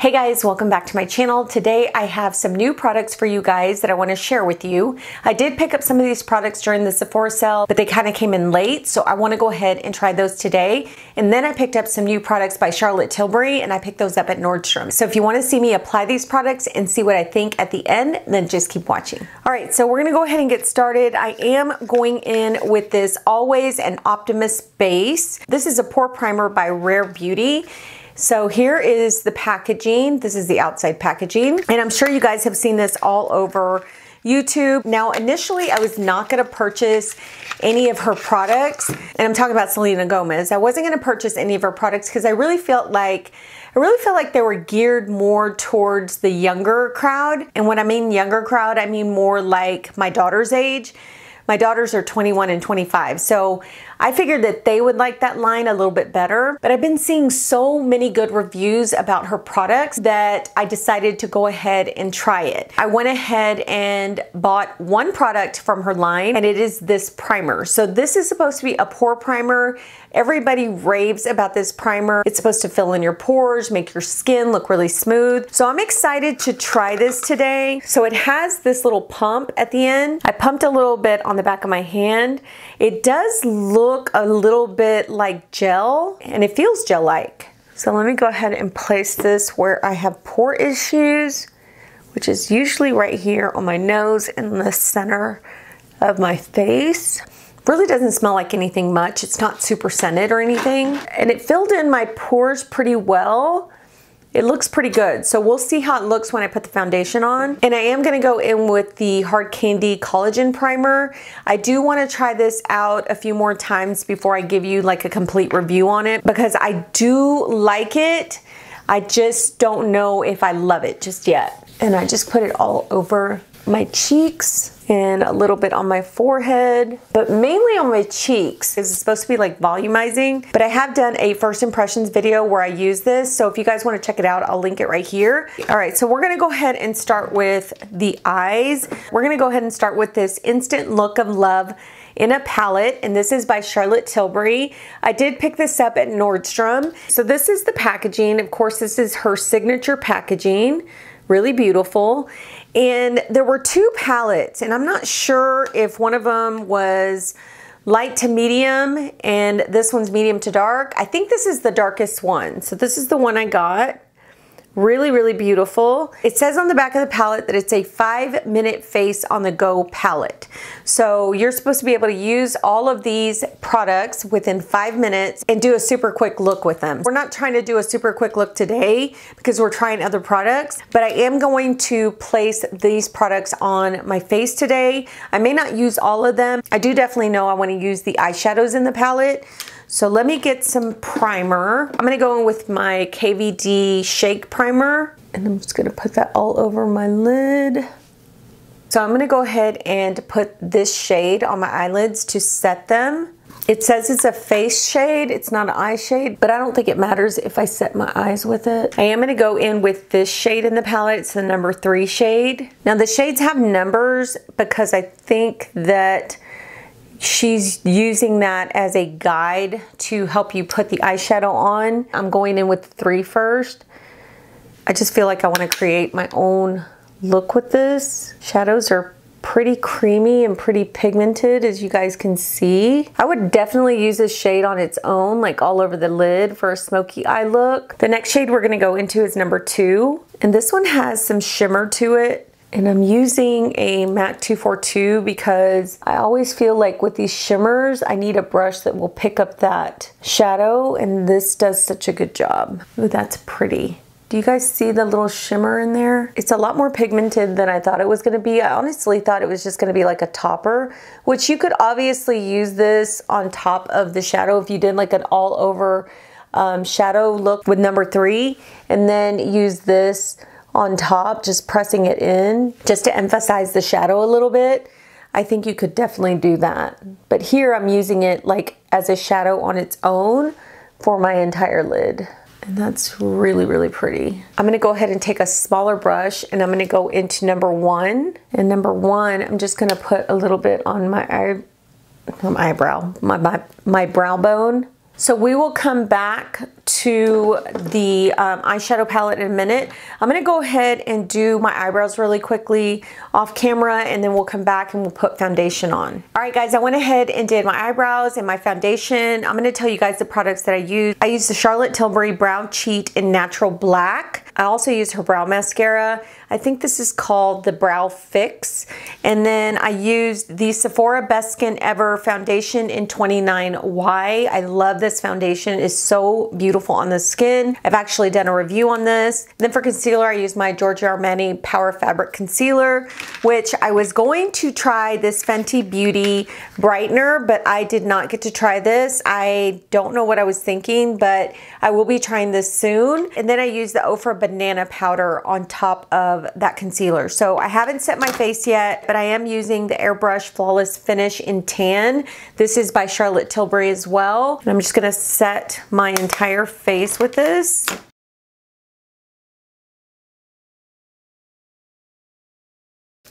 Hey guys, welcome back to my channel. Today I have some new products for you guys that I want to share with you. I did pick up some of these products during the Sephora sale, but they kind of came in late, so I want to go ahead and try those today. And then I picked up some new products by Charlotte Tilbury, and I picked those up at Nordstrom. So if you want to see me apply these products and see what I think at the end, then just keep watching. All right, so we're going to go ahead and get started. I am going in with this Always an Optimist base. This is a pore primer by Rare Beauty. So here is the packaging. This is the outside packaging. And I'm sure you guys have seen this all over YouTube. Now, initially, I was not gonna purchase any of her products. And I'm talking about Selena Gomez. I wasn't gonna purchase any of her products because I really felt like they were geared more towards the younger crowd. And when I mean younger crowd, I mean more like my daughter's age. My daughters are 21 and 25, so I figured that they would like that line a little bit better. But I've been seeing so many good reviews about her products that I decided to go ahead and try it. I went ahead and bought one product from her line, and it is this primer. So this is supposed to be a pore primer. Everybody raves about this primer. It's supposed to fill in your pores, make your skin look really smooth. So I'm excited to try this today. So it has this little pump at the end. I pumped a little bit on the back of my hand. It does look a little bit like gel, and it feels gel-like. So let me go ahead and place this where I have pore issues, which is usually right here on my nose in the center of my face. Really doesn't smell like anything much. It's not super scented or anything. And it filled in my pores pretty well. It looks pretty good. So we'll see how it looks when I put the foundation on. And I am gonna go in with the Hard Candy Collagen Primer. I do wanna try this out a few more times before I give you like a complete review on it, because I do like it. I just don't know if I love it just yet. And I just put it all over my cheeks and a little bit on my forehead, but mainly on my cheeks. It's supposed to be like volumizing, but I have done a first impressions video where I use this. So if you guys want to check it out, I'll link it right here. All right, so we're gonna go ahead and start with the eyes. We're gonna go ahead and start with this Instant Look of Love in a palette, and this is by Charlotte Tilbury. I did pick this up at Nordstrom. So this is the packaging. Of course, this is her signature packaging. Really beautiful. And there were two palettes, and I'm not sure if one of them was light to medium and this one's medium to dark. I think this is the darkest one. So this is the one I got. Really, really beautiful. It says on the back of the palette that it's a 5-minute face on the go palette. So you're supposed to be able to use all of these products within 5 minutes and do a super quick look with them. We're not trying to do a super quick look today because we're trying other products, but I am going to place these products on my face today. I may not use all of them. I do definitely know I want to use the eyeshadows in the palette. So let me get some primer. I'm gonna go in with my KVD Shake Primer, and I'm just gonna put that all over my lid. So I'm gonna go ahead and put this shade on my eyelids to set them. It says it's a face shade, it's not an eye shade, but I don't think it matters if I set my eyes with it. I am gonna go in with this shade in the palette. It's the number 3 shade. Now the shades have numbers because I think that she's using that as a guide to help you put the eyeshadow on. I'm going in with 3 first. I just feel like I want to create my own look with this. Shadows are pretty creamy and pretty pigmented, as you guys can see. I would definitely use this shade on its own, like all over the lid for a smoky eye look. The next shade we're going to go into is number 2. And this one has some shimmer to it. And I'm using a MAC 242 because I always feel like with these shimmers, I need a brush that will pick up that shadow, and this does such a good job. Ooh, that's pretty. Do you guys see the little shimmer in there? It's a lot more pigmented than I thought it was gonna be. I honestly thought it was just gonna be like a topper, which you could obviously use this on top of the shadow if you did like an all over shadow look with number 3, and then use this on top, just pressing it in just to emphasize the shadow a little bit. I think you could definitely do that. But here I'm using it like as a shadow on its own for my entire lid. And that's really, really pretty. I'm gonna go ahead and take a smaller brush, and I'm gonna go into number 1. And number 1, I'm just gonna put a little bit on my my brow bone. So we will come back to the eyeshadow palette in a minute. I'm gonna go ahead and do my eyebrows really quickly off camera, and then we'll come back and we'll put foundation on. All right guys, I went ahead and did my eyebrows and my foundation. I'm gonna tell you guys the products that I use. I use the Charlotte Tilbury Brow Cheat in Natural Black. I also use her brow mascara. I think this is called the Brow Fix. And then I used the Sephora Best Skin Ever foundation in 29Y. I love this foundation. It's so beautiful on the skin. I've actually done a review on this. And then for concealer, I use my Giorgio Armani Power Fabric Concealer, which I was going to try this Fenty Beauty brightener, but I did not get to try this. I don't know what I was thinking, but I will be trying this soon. And then I use the Ofra Banana Powder on top of that concealer. So I haven't set my face yet, but I am using the Airbrush Flawless Finish in Tan. This is by Charlotte Tilbury as well. And I'm just gonna set my entire face with this.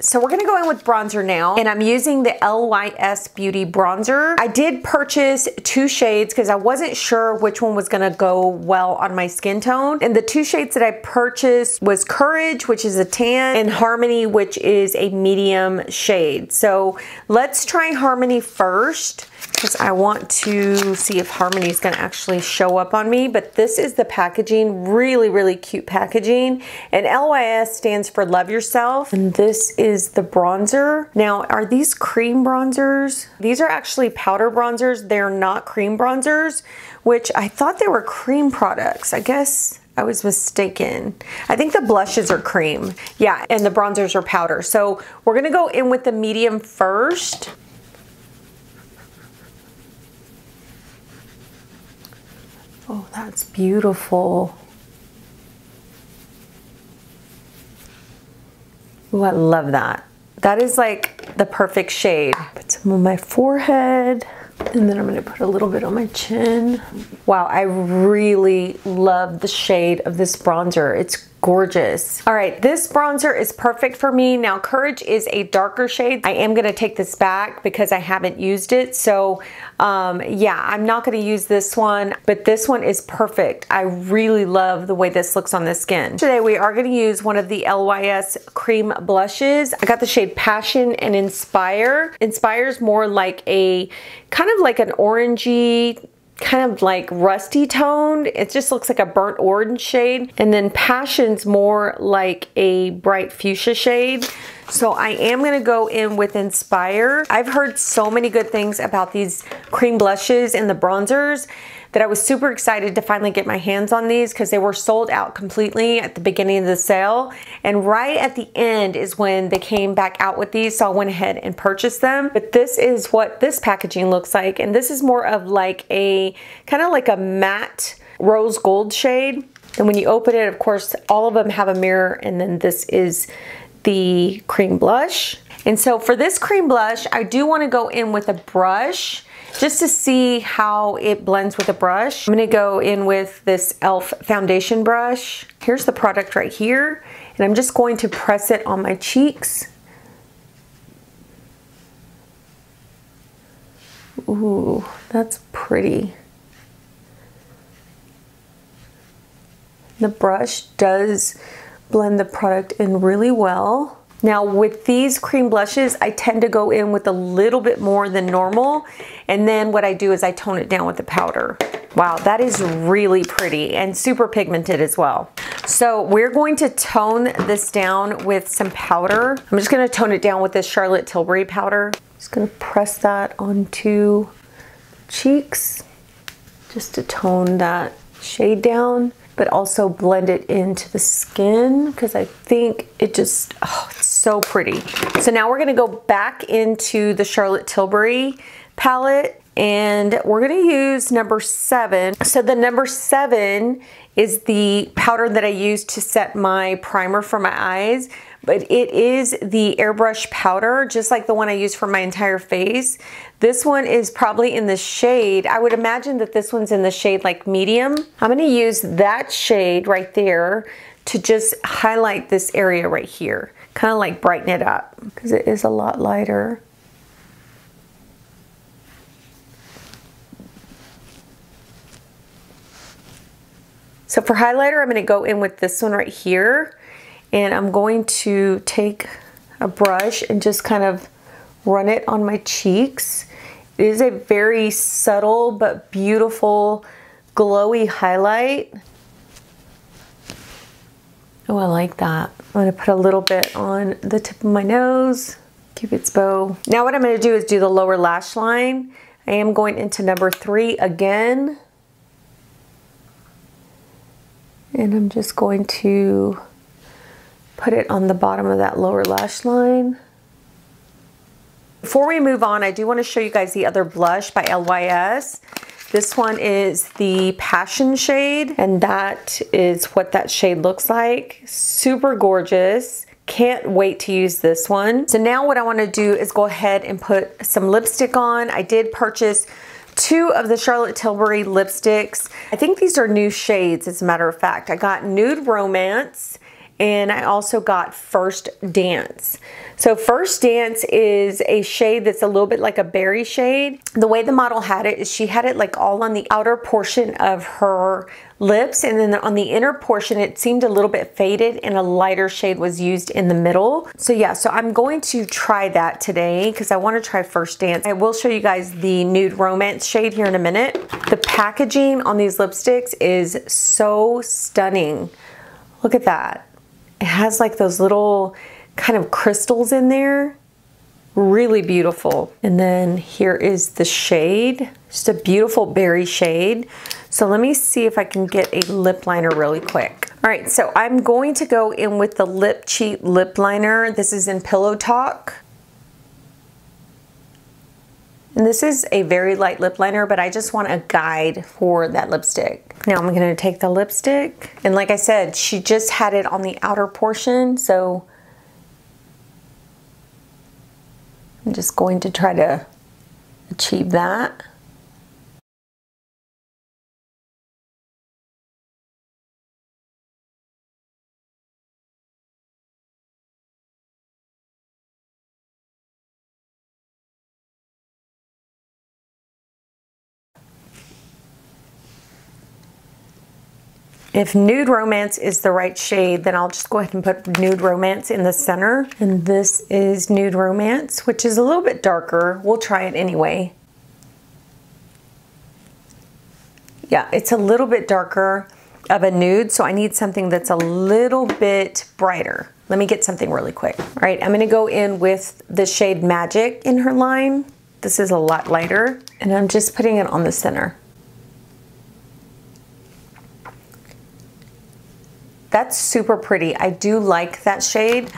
So we're gonna go in with bronzer now, and I'm using the LYS Beauty Bronzer. I did purchase 2 shades because I wasn't sure which one was gonna go well on my skin tone. And the 2 shades that I purchased was Courage, which is a tan, and Harmony, which is a medium shade. So let's try Harmony first, because I want to see if Harmony is gonna actually show up on me. But this is the packaging, really, really cute packaging. And LYS stands for Love Yourself. And this is the bronzer. Now, are these cream bronzers? These are actually powder bronzers. They're not cream bronzers, which I thought they were cream products. I guess I was mistaken. I think the blushes are cream. Yeah, and the bronzers are powder. So we're gonna go in with the medium first. Oh, that's beautiful. Ooh, I love that. That is like the perfect shade. Put some on my forehead, and then I'm gonna put a little bit on my chin. Wow, I really love the shade of this bronzer. It's gorgeous. All right, this bronzer is perfect for me. Now, Courage is a darker shade. I am gonna take this back because I haven't used it. So yeah, I'm not gonna use this one, but this one is perfect. I really love the way this looks on the skin. Today, we are gonna use one of the LYS cream blushes. I got the shade Passion and Inspire. Inspire's more like a, kind of like an orangey, kind of like rusty toned. It just looks like a burnt orange shade. And then Passion's more like a bright fuchsia shade. So I am gonna go in with Inspire. I've heard so many good things about these cream blushes and the bronzers that I was super excited to finally get my hands on these because they were sold out completely at the beginning of the sale. And right at the end is when they came back out with these, so I went ahead and purchased them. But this is what this packaging looks like, and this is more of like a, kind of like a matte rose gold shade. And when you open it, of course, all of them have a mirror, and then this is the cream blush. And so for this cream blush, I do want to go in with a brush just to see how it blends with a brush. I'm gonna go in with this e.l.f. foundation brush. Here's the product right here, and I'm just going to press it on my cheeks. Ooh, that's pretty. The brush does blend the product in really well. Now with these cream blushes, I tend to go in with a little bit more than normal. And then what I do is I tone it down with the powder. Wow, that is really pretty and super pigmented as well. So we're going to tone this down with some powder. I'm just gonna tone it down with this Charlotte Tilbury powder. Just gonna press that onto cheeks just to tone that shade down, but also blend it into the skin because I think it just, oh, it's so pretty. So now we're gonna go back into the Charlotte Tilbury palette, and we're gonna use number 7. So the number 7 is the powder that I use to set my primer for my eyes, but it is the airbrush powder, just like the one I use for my entire face. This one is probably in the shade, I would imagine that this one's in the shade like medium. I'm gonna use that shade right there to just highlight this area right here, kind of like brighten it up because it is a lot lighter. So for highlighter, I'm going to go in with this one right here, and I'm going to take a brush and just kind of run it on my cheeks. It is a very subtle but beautiful glowy highlight. Oh, I like that. I'm going to put a little bit on the tip of my nose, Cupid's bow. Now what I'm going to do is do the lower lash line. I am going into number 3 again. And I'm just going to put it on the bottom of that lower lash line. Before we move on, I do want to show you guys the other blush by LYS. This one is the Passion shade, and that is what that shade looks like. Super gorgeous. Can't wait to use this one. So now what I want to do is go ahead and put some lipstick on. I did purchase 2 of the Charlotte Tilbury lipsticks. I think these are new shades, as a matter of fact. I got Nude Romance, and I also got First Dance. So First Dance is a shade that's a little bit like a berry shade. The way the model had it is she had it like all on the outer portion of her lips, and then on the inner portion it seemed a little bit faded and a lighter shade was used in the middle. So yeah, so I'm going to try that today because I want to try First Dance. I will show you guys the Nude Romance shade here in a minute. The packaging on these lipsticks is so stunning. Look at that. It has like those little kind of crystals in there. Really beautiful. And then here is the shade. Just a beautiful berry shade. So let me see if I can get a lip liner really quick. All right, so I'm going to go in with the Lip Cheat lip liner. This is in Pillow Talk. And this is a very light lip liner, but I just want a guide for that lipstick. Now I'm gonna take the lipstick, and like I said, she just had it on the outer portion, so I'm just going to try to achieve that. If Nude Romance is the right shade, then I'll just go ahead and put Nude Romance in the center. And this is Nude Romance, which is a little bit darker. We'll try it anyway. Yeah, it's a little bit darker of a nude, so I need something that's a little bit brighter. Let me get something really quick. All right, I'm gonna go in with the shade Magic in her line. This is a lot lighter, and I'm just putting it on the center. That's super pretty. I do like that shade.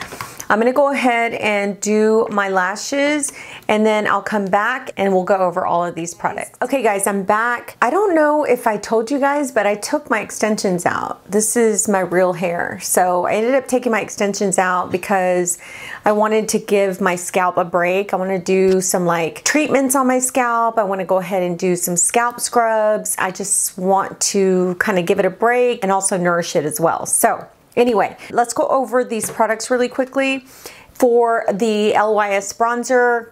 I'm gonna go ahead and do my lashes, and then I'll come back and we'll go over all of these products. Okay guys, I'm back. I don't know if I told you guys, but I took my extensions out. This is my real hair. So I ended up taking my extensions out because I wanted to give my scalp a break. I wanna do some like treatments on my scalp. I wanna go ahead and do some scalp scrubs. I just want to kind of give it a break and also nourish it as well. So anyway, let's go over these products really quickly. For the LYS Bronzer,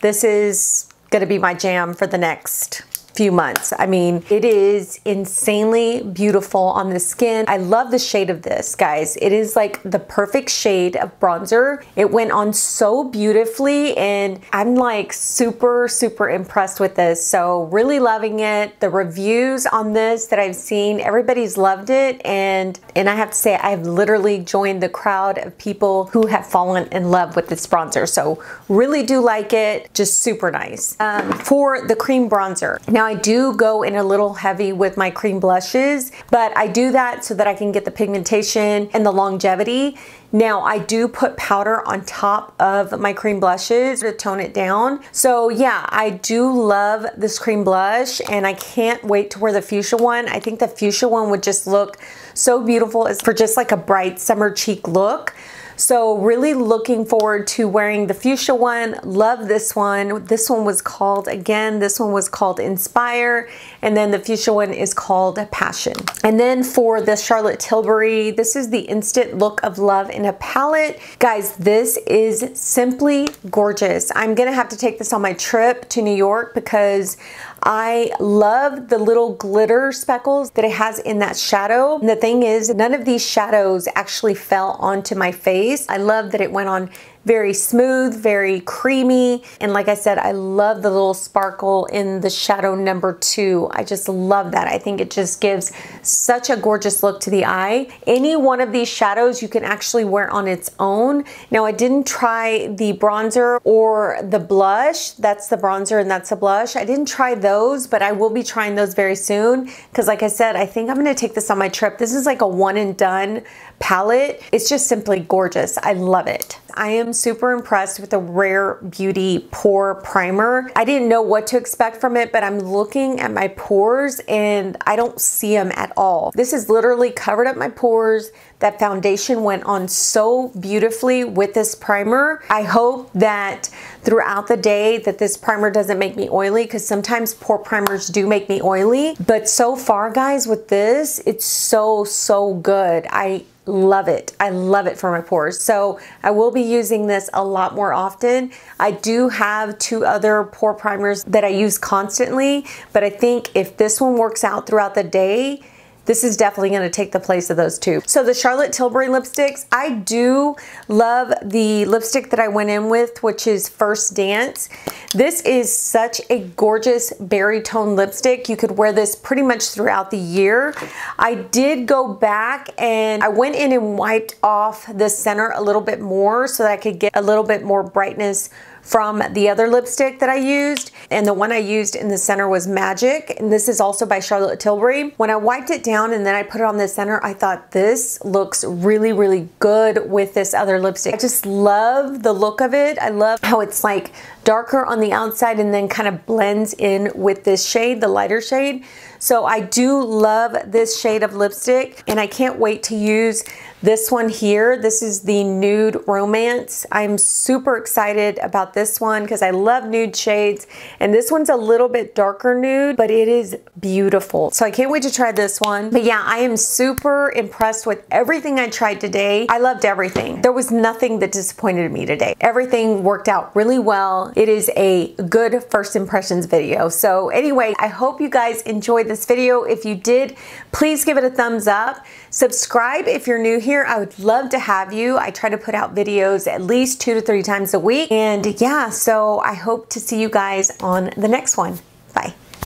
this is gonna be my jam for the next few months. I mean, it is insanely beautiful on the skin. I love the shade of this, guys. It is like the perfect shade of bronzer. It went on so beautifully, and I'm like super, super impressed with this. So really loving it. The reviews on this that I've seen, everybody's loved it. And I have to say, I've literally joined the crowd of people who have fallen in love with this bronzer. So really do like it. Just super nice. For the cream bronzer. Now I do go in a little heavy with my cream blushes, but I do that so that I can get the pigmentation and the longevity. Now I do put powder on top of my cream blushes to tone it down. So yeah, I do love this cream blush, and I can't wait to wear the fuchsia one. I think the fuchsia one would just look so beautiful as for just like a bright summer cheek look. So really looking forward to wearing the fuchsia one. Love this one. This one was called, again, this one was called Inspire, And then the fuchsia one is called Passion. And then for the Charlotte Tilbury, this is the Instant Look of Love in a palette. Guys, this is simply gorgeous. I'm gonna have to take this on my trip to New York because I love the little glitter speckles that it has in that shadow. And the thing is, none of these shadows actually fell onto my face. I love that it went on very smooth, very creamy. And like I said, I love the little sparkle in the shadow number 2. I just love that. I think it just gives such a gorgeous look to the eye. Any one of these shadows you can actually wear on its own. Now, I didn't try the bronzer or the blush. That's the bronzer and that's the blush. I didn't try those, but I will be trying those very soon because like I said, I think I'm gonna take this on my trip. This is like a one and done palette. It's just simply gorgeous. I love it. I am super impressed with the Rare Beauty Pore Primer. I didn't know what to expect from it, but I'm looking at my pores and I don't see them at all. This has literally covered up my pores. That foundation went on so beautifully with this primer. I hope that throughout the day that this primer doesn't make me oily because sometimes pore primers do make me oily. But so far, guys, with this, it's so good. I love it. I love it for my pores. So I will be using this a lot more often. I do have 2 other pore primers that I use constantly, but I think if this one works out throughout the day, this is definitely going to take the place of those 2. So the Charlotte Tilbury lipsticks, I do love the lipstick that I went in with, which is First Dance. This is such a gorgeous berry tone lipstick. You could wear this pretty much throughout the year. I did go back and I went in and wiped off the center a little bit more so that I could get a little bit more brightness from the other lipstick that I used. And the one I used in the center was Magic. And this is also by Charlotte Tilbury. When I wiped it down and then I put it on the center, I thought this looks really good with this other lipstick. I just love the look of it. I love how it's like darker on the outside and then kind of blends in with this shade, the lighter shade. So I do love this shade of lipstick and I can't wait to use this one here. This is the Nude Romance. I'm super excited about this one because I love nude shades, and this one's a little bit darker nude, but it is beautiful. So I can't wait to try this one. But yeah, I am super impressed with everything I tried today. I loved everything. There was nothing that disappointed me today. Everything worked out really well. It is a good first impressions video. So anyway, I hope you guys enjoyed this video. If you did, please give it a thumbs up. Subscribe if you're new here. I would love to have you. I try to put out videos at least 2 to 3 times a week. And yeah, so I hope to see you guys on the next one. Bye.